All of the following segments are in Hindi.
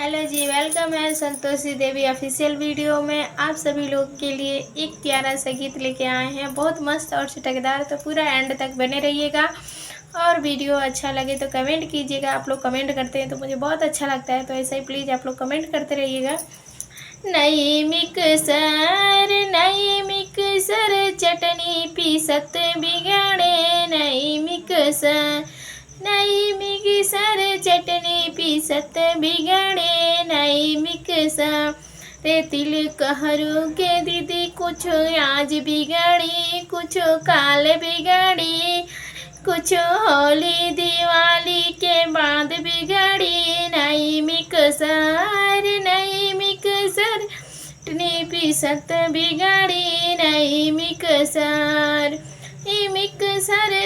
हेलो जी, वेलकम है संतोषी देवी ऑफिशियल वीडियो में। आप सभी लोग के लिए एक प्यारा सा गीत लेके आए हैं, बहुत मस्त और चटकदार। तो पूरा एंड तक बने रहिएगा और वीडियो अच्छा लगे तो कमेंट कीजिएगा। आप लोग कमेंट करते हैं तो मुझे बहुत अच्छा लगता है, तो ऐसा ही प्लीज़ आप लोग कमेंट करते रहिएगा। नई मिक्सर चटनी पीसत बिगड़े, नई मिक्सर चटनी पीसत बिगड़े, नई मिक्सर रे तिल कहरू के दीदी कुछ आज बिगड़ी, कुछ काल बिगड़ी, कुछ होली दिवाली के बाद बिगड़ी। नई मिक्सर चटनी पीसत बिगड़ी, नई मिक्सर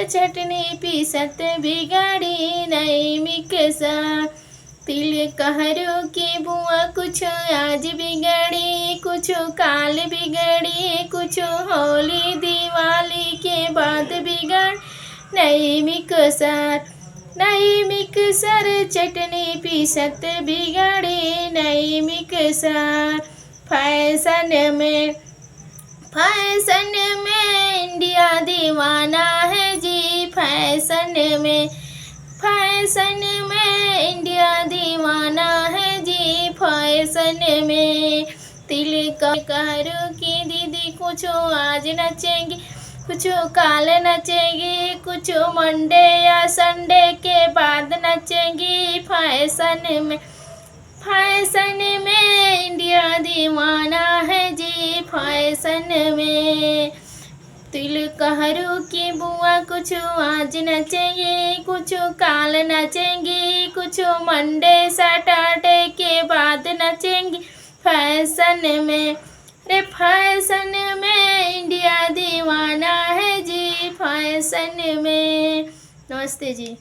चटनी पीसत बिगड़ी, नई मिक्सर तिल कहरू की बुआ कुछ आज बिगड़ी, कुछ काल बिगड़ी, कुछ होली दिवाली के बाद बिगड़। नई मिक्सर चटनी पीसत बिगड़ी, नई मिक्सर फैशन में इंडिया दीवाना है जी, फैशन में इंडिया दीवाना है जी, फैशन में तिल कहरू की दीदी कुछ आज नचेंगी, कुछ काल नचेंगी, कुछ मंडे या संडे के बाद नचेंगी। फैशन में इंडिया दीवाना है जी, फैशन में तिल कहरू की बुआ कुछ आज नचेंगी, कुछ काल नचेंगी, कुछ मंडे सैटरडे के बाद नचेंगी। फैशन में इंडिया दीवाना है जी, फैशन में। नमस्ते जी।